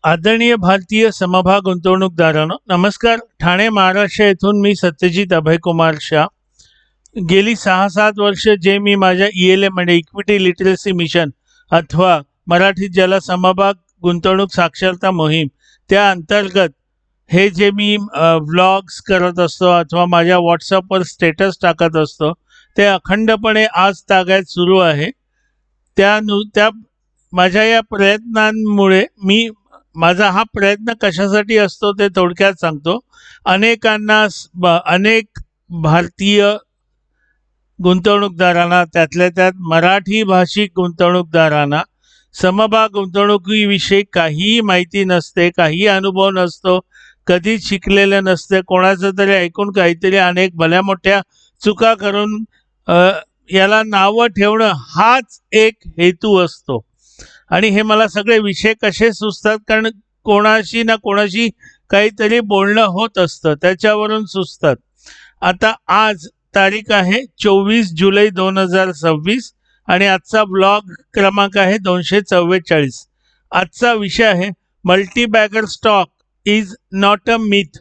आदरणीय भारतीय समभाग गुंतवणूकदारांनो, नमस्कार. ठाणे महाराष्ट्र येथून मी सत्यजित अभयकुमार शाह. गेली 6-7 वर्ष जे मी माझ्या ELM म्हणजे इक्विटी लिटरसी मिशन अथवा मराठीत ज्याला समभाग गुंतवणूक साक्षरता मोहीम त्या अंतर्गत हे जे मी व्लॉग्स करत असतो अथवा माझ्या व्हॉट्सअपवर स्टेटस टाकत असतो ते अखंडपणे आज तागायत सुरू आहे. त्या माझ्या या प्रयत्नांमुळे माझा हा प्रयत्न कशासाठी असतो ते थोडक्यात सांगतो. अनेक भारतीय गुंतवणूकदारांना त्यातल्या त्यात मराठी भाषिक गुंतवणूकदारांना समभाग गुंतवणुकीविषयी काहीही माहिती नसते, काही अनुभव नसतो, कधीच शिकलेले नसते, कोणाचं तरी ऐकून काहीतरी अनेक भल्या मोठ्या चुका करून याला नावं ठेवणं हाच एक हेतू असतो. आणि हे मला सगळे विषय कसे सुचतात कारण कोणाशी ना कोणाशी काहीतरी बोलणं होत असतं, त्याच्यावरून सुचतात. आता आज तारीख आहे 24 जुलै 2026 आणि आजचा ब्लॉग क्रमांक आहे 244. आजचा विषय आहे multibagger stock is not a myth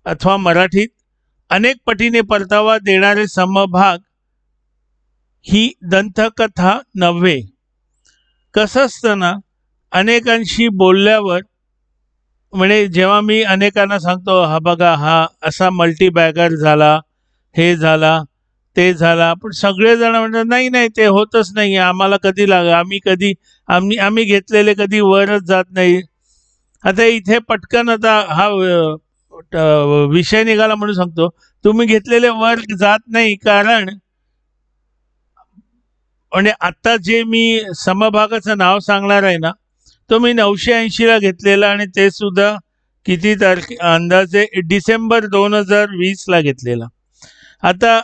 अथवा मराठीत अनेक पटीने परतावा देणारे समभाग ही दंतकथा नव्हे. कसं असतं ना, अनेकांशी बोलल्यावर म्हणजे जेव्हा मी अनेकांना सांगतो हा बघा हा असा मल्टीबॅगर झाला, हे झाला, ते झाला, पण सगळेजण म्हणतात नाही नाही ते होतच नाही, आम्हाला कधी आम्ही घेतलेले कधी वरच जात नाही. आता इथे पटकन आता हा विषय निघाला म्हणून सांगतो, तुम्ही घेतलेले वर जात नाही कारण म्हणजे आता जे मी समभागाचं नाव सांगणार आहे ना तो मी 980 ला घेतलेला आणि ते सुद्धा किती अंदाजे डिसेंबर 2020 ला घेतलेला. आता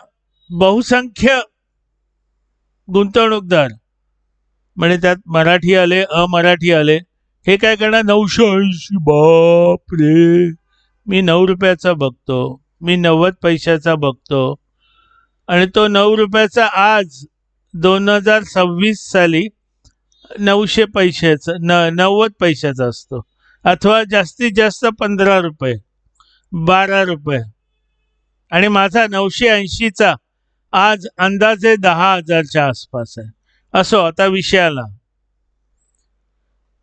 बहुसंख्य गुंतवणूकदार म्हणजे त्यात मराठी आले अमराठी आले हे काय करणार 980 बाप रे, मी 9 रुपयाचा बघतो, मी 90 पैशाचा बघतो आणि तो 9 रुपयाचा आज 2026 साली 900 पैशाचा 90 पैशाचा असतो अथवा जास्तीत जास्त 15 रुपये 12 रुपये आणि माझा 980चा आज अंदाजे 10,000च्या आसपास आहे. असो, आता विषयाला.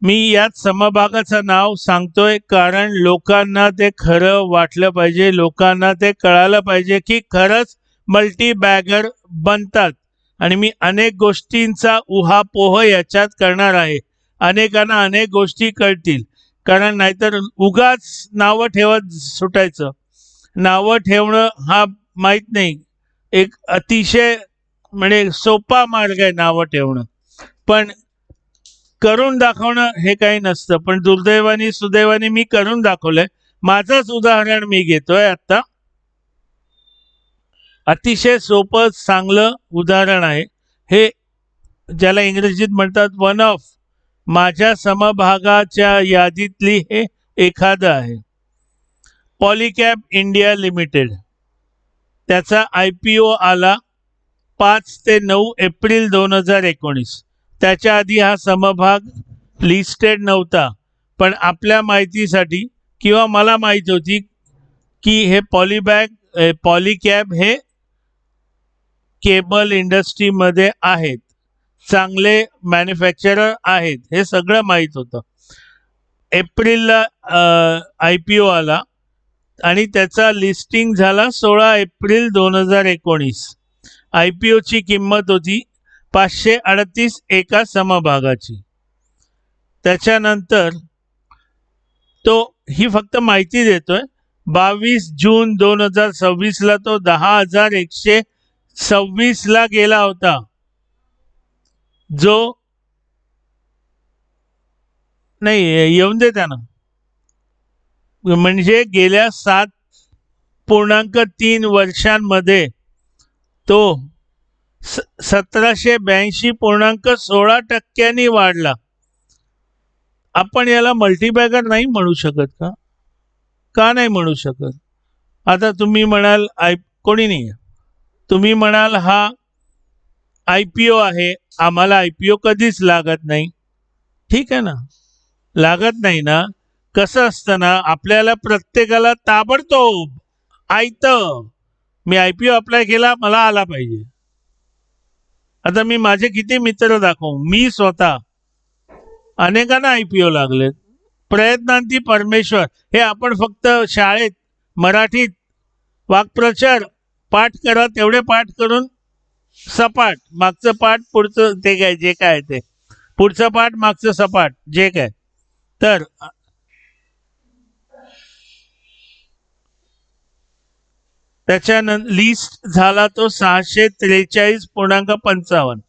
मी यात समभागाचं नाव सांगतोय कारण लोकांना ते खरं वाटलं पाहिजे, लोकांना ते कळालं पाहिजे की खरंच मल्टीबॅगर बनतात. आणि मी अनेक गोष्टींचा उहापोह याच्यात करणार आहे. अनेकांना अनेक गोष्टी कळतील कारण नाहीतर उगाच नावं ठेवत सुटायचं. नावं ठेवणं हा माहीत नाही, एक अतिशय म्हणजे सोपा मार्ग आहे नावं ठेवणं, पण करून दाखवणं हे काही नसतं. पण दुर्दैवाने सुदैवाने मी करून दाखवलंय. माझंच उदाहरण मी घेतोय आता. अतिशय सोपं चांगलं उदाहरण आहे हे, ज्याला इंग्रजीत म्हणतात वन ऑफ. माझ्या समभागाच्या यादीतली हे एखादं आहे. Polycab India limited. त्याचा IPO आला 5 ते 9 एप्रिल 2019. त्याच्या आधी हा समभाग लिस्टेड नव्हता, पण आपल्या माहितीसाठी किंवा मला माहिती होती की हे पॉलीकॅब हे केबल इंडस्ट्रीमध्ये आहेत, चांगले मॅन्युफॅक्चरर आहेत, हे सगळं माहीत होतं. एप्रिलला IPO आला आणि त्याचा लिस्टिंग झाला 16 एप्रिल 2019. IPOची किंमत होती 538 एका समभागाची. त्याच्यानंतर ही फक्त माहिती देतोय, 22 जून 2026 ला तो 10,126 ला गेला होता, जो नाही येऊन दे त्यानं, म्हणजे गेल्या 7.3 वर्षांमध्ये तो 1782.16% वाढला. आपण याला मल्टीबॅगर नाही म्हणू शकत का? का नाही म्हणू शकत? आता तुम्ही म्हणाल कोणी नाही, तुम्ही म्हणाल हा IPO आहे, आम्हाला IPO कधीच लागत नाही. ठीक आहे ना, लागत नाही ना. कसं असतं ना, आपल्याला प्रत्येकाला ताबडतोब आयतं मी IPO अप्लाय केला, मला आला पाहिजे. आता मी माझे किती मित्र दाखवू, मी स्वतः अनेकांना IPO लागलेत. प्रयत्नांती परमेश्वर हे आपण फक्त शाळेत मराठीत वाक्प्रचार पाठ करा, तेवढे पाठ करून सपाट, मागचं पाठ पुढचं ते काय जे काय ते पुढचं पाठ मागचं सपाट जे काय. तर त्याच्यानंतर लिस्ट झाला तो 643.55,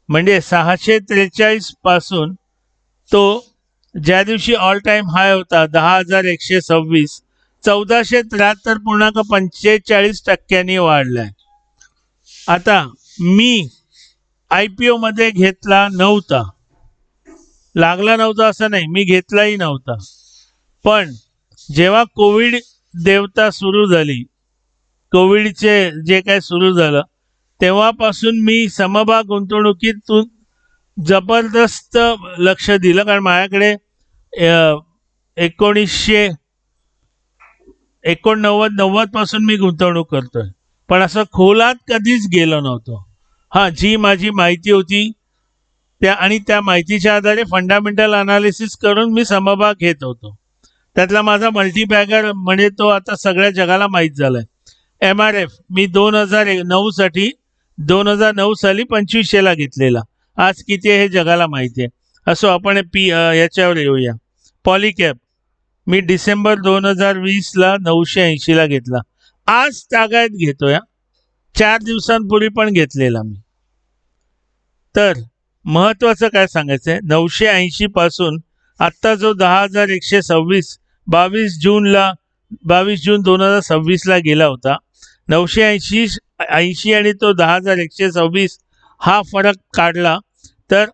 म्हणजे 643 पासून तो ज्या दिवशी ऑल टाइम हाय होता 10,126, 1473.45% वाढलाय. आता मी IPO मध्ये घेतला नव्हता, लागला नव्हता असं नाही, मी घेतलाही नव्हता. पण जेव्हा कोविड देवता सुरू झाली, कोविडचे जे काय सुरू झालं, तेव्हापासून मी समभाग गुंतवणुकीतून जबरदस्त लक्ष दिलं. कारण माझ्याकडे 1989 पासून मी गुंतवणूक करतोय, पण असं खोलात कधीच गेलो नव्हतो. हा, जी माझी माहिती होती त्या माहितीच्या आधारे फंडामेंटल अनालिसिस करून मी समभाग घेत होतो. त्यातला माझा मल्टीबॅगर म्हणजे तो आता सगळ्या जगाला माहीत झालाय. MRF मी 2009 साठी 2009 साली 2500ला घेतलेला. आज किती आहे हे जगाला माहिती आहे. असो, आपण याच्यावर येऊया. पॉलिकॅप मी डिसेंबर 2020ला 980ला घेतला. आज तागायत घेतोय, 4 दिवसांपूर्वी पण घेतलेला मी. तर महत्वाचं काय सांगायचंय, 980 पासून आत्ता जो 10,126 22 जून 2026ला गेला होता. 980 आणि तो 10,126 हा फरक काढला तर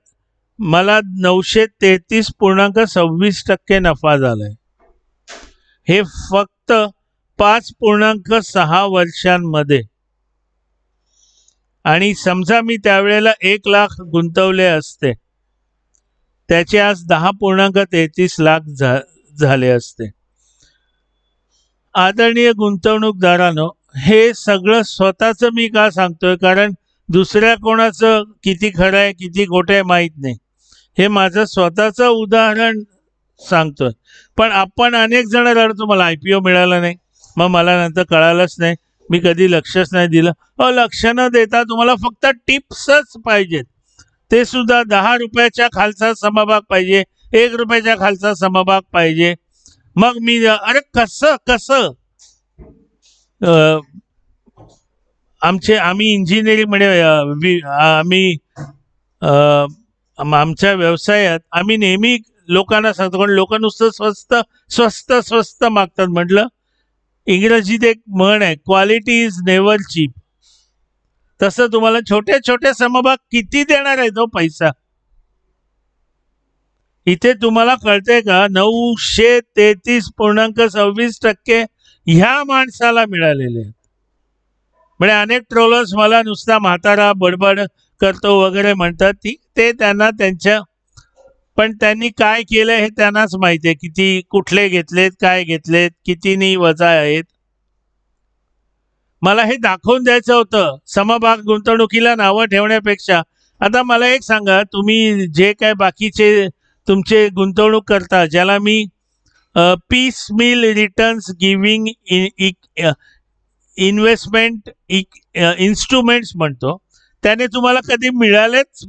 मला 933.26% नफा झालाय. हे फक्त 5.6 वर्षांमध्ये. आणि समजा मी त्यावेळेला 1 लाख गुंतवले असते, त्याचे आज 10.33 लाख झाले असते. आदरणीय गुंतवणूकदारांनो, हे सगळं स्वतःच मी का सांगतोय, कारण दुसऱ्या कोणाचं किती खरं आहे किती खोटं आहे माहीत नाही. हे माझं स्वतःचं उदाहरण सांगतोय. पण आपण अनेक जण रडतो, मला IPO मिळाला नाही, मग मला नंतर कळालंच नाही, मी कधी लक्षच नाही दिलं. लक्ष न देता तुम्हाला फक्त टिप्सच पाहिजेत, ते सुद्धा 10 रुपयाच्या खालचा समभाग पाहिजे, 1 रुपयाच्या खालचा समभाग पाहिजे. मग मी अरे कसं आम्ही इंजिनिअरिंग मध्ये आमच्या व्यवसायात आम्ही नेहमी लोकांना सांगतो, कारण लोक नुसतं स्वस्त स्वस्त स्वस्त मागतात. म्हटलं, इंग्रजीत एक म्हण आहे, क्वालिटी इज नेव्हर चीप. तसं तुम्हाला छोटे छोटे समभाग किती देणार आहे तो पैसा. इथे तुम्हाला कळतंय का, 933.26% ह्या माणसाला मिळालेले आहेत. म्हणजे अनेक ट्रोलर्स मला नुसता म्हातारा बडबड करतो वगैरे म्हणतात, ते त्यांना त्यांच्या, पण त्यांनी काय केलं हे त्यांनाच माहिती आहे. किती कुठले घेतलेत, काय घेतलेत, कितीनी वजा आहेत. मला हे दाखवून द्यायचं होतं समभाग गुंतवणुकीला नावं ठेवण्यापेक्षा. आता मला एक सांगा, तुम्ही जे काय बाकीचे तुमचे गुंतवणूक करता, ज्याला मी peace mill returns giving investment instruments म्हणतो, त्याने तुम्हाला कधी मिळालेच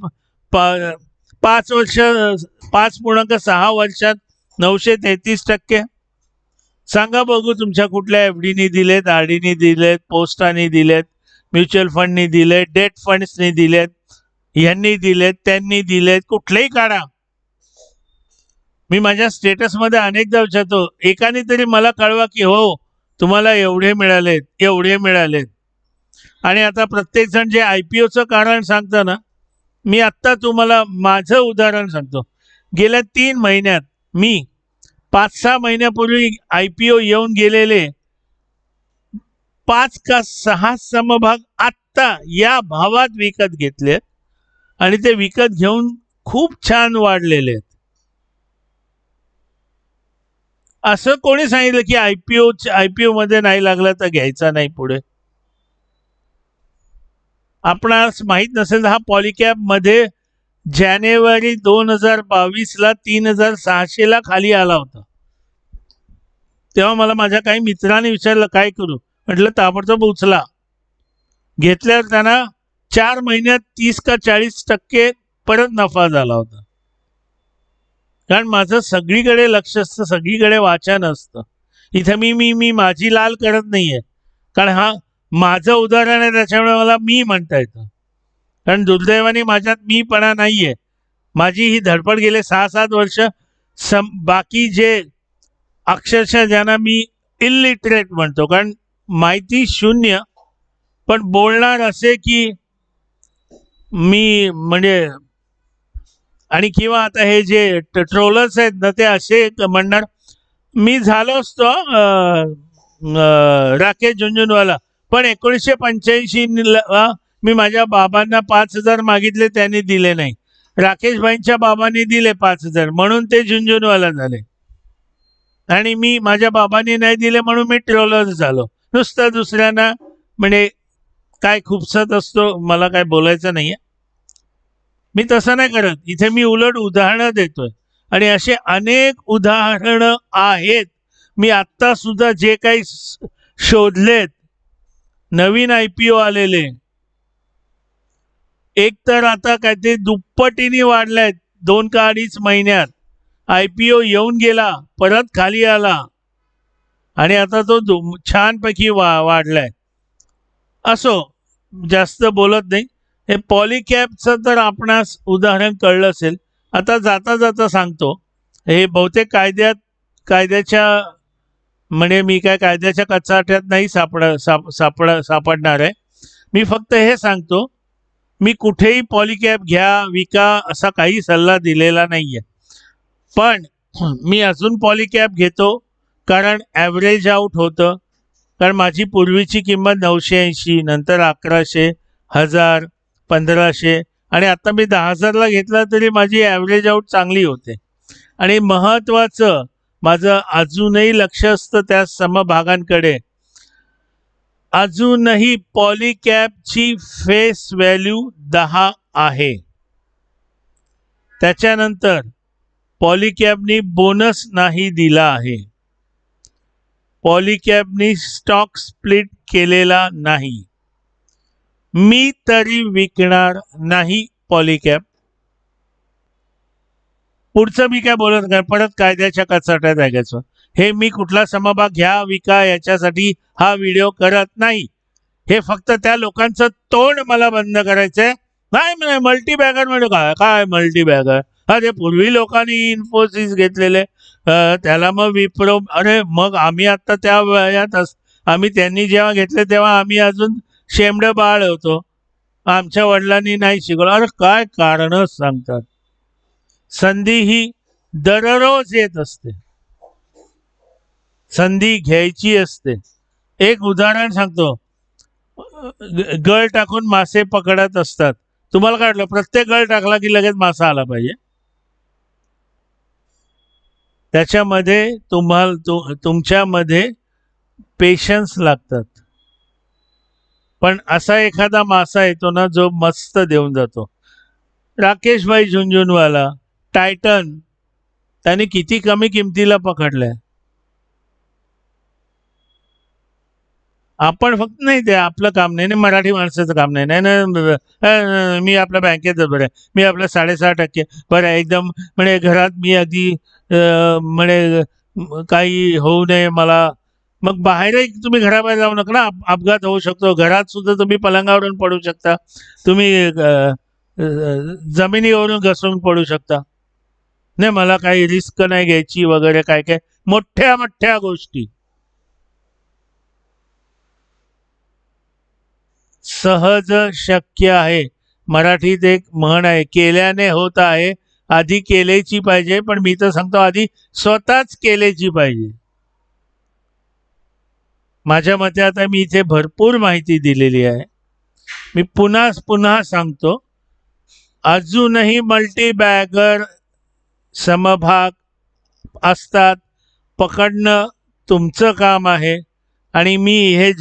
5.6 वर्षात 933%? सांगा बघू, तुमच्या कुठल्या FDनी दिलेत, RDनी दिलेत, पोस्टानी दिलेत, म्युच्युअल फंडनी दिलेत, डेट फंड्सनी दिलेत, यांनी दिलेत, त्यांनी दिलेत, कुठलेही काढा. मी माझ्या स्टेटसमध्ये अनेकदा विचारतो, एकाने तरी मला कळवा की हो तुम्हाला एवढे मिळालेत, एवढे मिळालेत. आणि आता प्रत्येक जण जे IPOचं कारण सांगतं ना, मी आत्ता तुम्हाला माझं उदाहरण सांगतो. गेल्या 3 महिन्यात मी 5-6 महिन्यापूर्वी IPO येऊन गेलेले 5 का 6 समभाग आत्ता या भावात विकत घेतलेत आणि ते विकत घेऊन खूप छान वाढलेले आहेत. असं कोणी सांगितलं की आयपीओ मध्ये नाही लागला तर घ्यायचा नाही पुढे? आपणास माहित नसेल, हा पॉलिकॅप मध्ये जानेवारी 2022ला 3600 ला खाली आला होता. तेव्हा मला माझ्या काही मित्रांनी विचारलं काय करू, म्हटलं ताबडतोब उचला. घेतल्यावर त्यांना 4 महिन्यात 30 का 40% परत नफा झाला होता. कारण माझं सगळीकडे लक्ष असतं, सगळीकडे वाचन असतं. इथे मी मी मी माझी लाल करत नाहीये, कारण हा माझं उदाहरण आहे, त्याच्यामुळे मला मी म्हणता येतं. कारण दुर्दैवाने माझ्यात मीपणा नाहीये. माझी ही धडपड गेले 6-7 वर्ष. बाकी जे अक्षरशः ज्यांना मी इलिटरेट म्हणतो, कारण माहिती शून्य, पण बोलणार असे की मी म्हणजे, आणि किंवा आता हे जे ट्रोलर्स आहेत ना, ते असे म्हणणार मी झालो असतो राकेश झुंझुनवाला, पण 1985 मी माझ्या बाबांना 5,000 मागितले, त्यांनी दिले नाही. राकेश भाईंच्या बाबांनी दिले 5,000, म्हणून ते झुंझुनवाला झाले. आणि मी माझ्या बाबांनी नाही दिले म्हणून मी ट्रोलर झालो. नुसतं दुसऱ्यांना म्हणजे काय खुपसत असतो, मला काय बोलायचं नाहीये. मी तसं नाही करत. इथे मी उलट उदाहरणं देतोय, आणि असे अनेक उदाहरणं आहेत. मी आत्ता सुद्धा जे काही शोधलेत, नवीन आयपीओ आलेले, एक तर आता काय ते दुप्पटीने वाढलाय 2 का 2.5 महिन्यात. आयपीओ येऊन गेला, परत खाली आला, आणि आता तो छानपैकी वाढलाय. असो, जास्त बोलत नाही. हे पॉलिकॅपचं तर आपणास उदाहरण कळलं असेल. आता जाता जाता सांगतो, हे बहुतेक कायद्याच्या म्हणजे मी काय कायद्याच्या कचाट्यात नाही सापडणार आहे. मी फक्त हे सांगतो, मी कुठेही पॉलिकॅप घ्या विका असा काही सल्ला दिलेला नाहीये. पण मी अजून पॉलिकॅप घेतो, कारण ॲव्हरेज आउट होतं. कारण माझी पूर्वीची किंमत 980, नंतर 1100, 1000, 1500, आणि आता मी 10,000ला घेतला तरी माझी ॲव्हरेज आउट चांगली होते. आणि महत्त्वाचं, माझं अजूनही लक्ष असतं त्या समभागांकडे. अजूनही पॉलिकॅपची फेस व्हॅल्यू 10 आहे. त्याच्यानंतर पॉलिकॅपनी बोनस नाही दिला आहे. पॉलिकॅपनी स्टॉक स्प्लिट केलेला नाही. मी तरी विकणार नाही पॉलिकॅप. पुढचं मी काय बोलत नाही, परत कायद्याच्या कचाट्यात ऐकायचं. हे मी कुठला समभाग घ्या विका याच्यासाठी हा व्हिडिओ करत नाही. हे फक्त त्या लोकांचं तोंड मला बंद करायचंय. नाही मल्टीबॅगर म्हणजे काय, काय मल्टीबॅगर? अरे पूर्वी लोकांनी इन्फोसिस घेतलेले, त्याला मग विप्रो, अरे मग आम्ही आता त्या वयात आम्ही त्यांनी जेव्हा घेतले तेव्हा आम्ही अजून शेमडं बाळ होतो. आमच्या वडिलांनी नाही शिकवलं. अरे काय कारण सांगतात. संधी ही दररोज येत असते, संधी घ्यायची असते. एक उदाहरण सांगतो, गळ टाकून मासे पकडत असतात. तुम्हाला काय वाटलं प्रत्येक गळ टाकला की लगेच मासा आला पाहिजे? त्याच्यामध्ये तुमच्यामध्ये पेशन्स लागतात. पण असा एखादा मासा येतो ना जो मस्त देऊन जातो. राकेश भाई झुंझुनवाला, टायटन, त्याने किती कमी किमतीला पकडलंय. आपण फक्त नाही, ते आपलं काम नाही, मराठी माणसाचं काम नाही. नाही मी आपल्या बँकेत बरं आहे, मी आपल्या 6.5% बरं आहे एकदम, म्हणजे घरात मी अगदी म्हणजे काही होऊ नये मला. मग बाहेरही तुम्ही घराबाहेर जाऊ नका ना, अपघात होऊ शकतो. घरात सुद्धा तुम्ही पलंगावरून पडू शकता, तुम्ही जमिनीवरून घसरून पडू शकता. नाही मला काही रिस्क नाही घ्यायची वगैरे, काय काय मोठ्या मोठ्या गोष्टी सहज शक्य आहे. मराठीत एक म्हण आहे, केल्याने होत आहे. आधी केलेची पाहिजे, पण मी तर सांगतो आधी स्वतःच केलेची पाहिजे. माझ्या मते आता मी इथे भरपूर माहिती दिलेली आहे. मी पुन्हा सांगतो, अजूनही मल्टीबॅगर समभाग असतात. पकडणं तुमचं काम आहे. आणि मी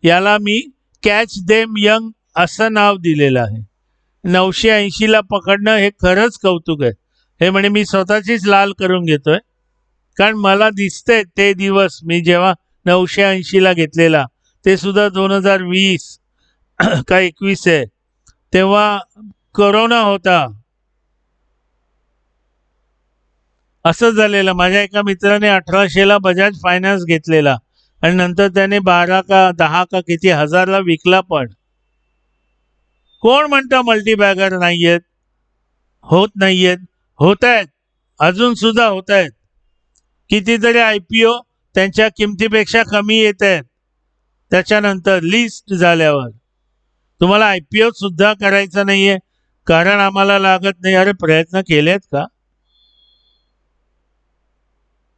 याला मी कॅच देम यंग असं नाव दिलेलं आहे. 980ला पकडणं हे खरंच कौतुक आहे. हे म्हणे मी स्वतःचीच लाल करून घेतोय, कारण मला दिसतंय ते दिवस मी जेव्हा 980ला घेतलेला, ते सुद्धा 2020 का 21 आहे, तेव्हा कोरोना होता. असं झालेलं. माझ्या एका मित्राने 1800ला बजाज फायनान्स घेतलेला आणि नंतर त्याने 12 का 10 का किती हजारला विकला. पण कोण म्हणतं मल्टीबॅगर नाहीयेत, होत नाहीयेत? होत आहेत, अजून सुद्धा होत आहेत. कितीतरी IPO त्यांच्या किमतीपेक्षा कमी येत आहेत. त्याच्यानंतर लिस्ट झाल्यावर तुम्हाला IPO सुद्धा करायचा नाहीये, कारण आम्हाला लागत नाही. अरे प्रयत्न केलेत का?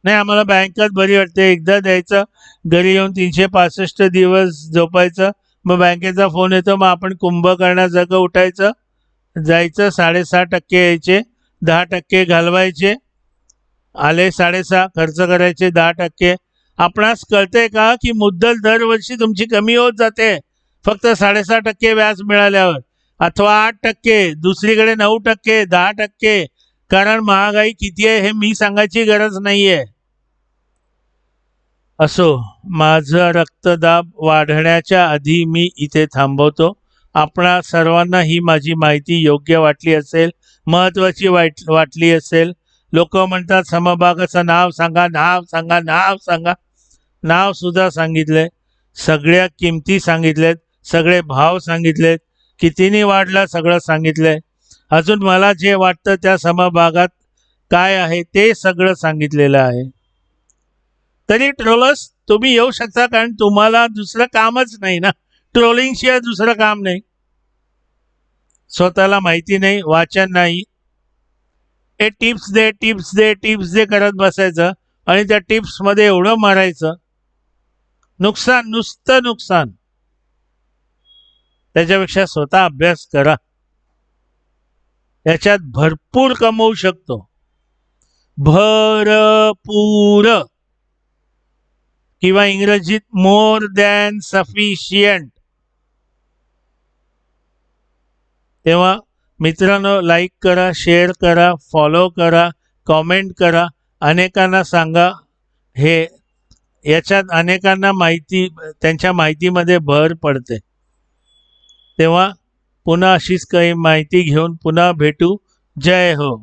नाही, आम्हाला बँकात बरी वाटते. एकदा द्यायचं, घरी येऊन 365 दिवस झोपायचं, मग बँकेचा फोन येतो, मग आपण कुंभकर्णासारखं उठायचं, जायचं, 6.5% यायचे, 10% घालवायचे, आले 6.5 खर्च करायचे, 10%. आपणास कळतंय का की मुद्दल दरवर्षी तुमची कमी होत जाते, फक्त 6.5% व्याज मिळाल्यावर, अथवा 8%, दुसरीकडे 9%, 10%. कारण महागाई किती आहे हे मी सांगायची गरज नाहीये. असो, माझा रक्तदाब वाढण्याच्या आधी मी इथे थांबवतो. आपणा सर्वांना ही माझी माहिती योग्य वाटली असेल, महत्त्वाची वाटली असेल. लोक म्हणतात समभागाचं नाव सांगा, नाव सांगा, नाव सांगा. नाव सुद्धा सांगितलंय, सगळ्या किमती सांगितल्यात, सगळे भाव सांगितलेत, कितीने वाढला सगळं सांगितलंय. अजून मला जे वाटतं त्या समभागात काय आहे ते सगळं सांगितलेलं आहे. तरी ट्रोलर्स तुम्ही येऊ शकता, कारण तुम्हाला दुसरं कामच नाही ना. ट्रोलिंग शिवाय दुसरं काम नाही. स्वतःला माहिती नाही, वाचन नाही, हे टिप्स दे टिप्स दे टिप्स दे करत बसायचं आणि त्या टिप्समध्ये एवढं मारायचं, नुकसान, नुसतं नुकसान. त्याच्यापेक्षा स्वतः अभ्यास करा, याच्यात भरपूर कमवू शकतो, भरपूर, किंवा इंग्रजीत मोर दॅन सफिशियंट. तेव्हा मित्रांनो, लाईक करा, शेअर करा, फॉलो करा, कॉमेंट करा, अनेकांना सांगा. हे याच्यात अनेकांना माहिती, त्यांच्या माहितीमध्ये भर पडते. तेव्हा पुन्हा अशीच काही माहिती घेऊन पुन्हा भेटू. जय हो.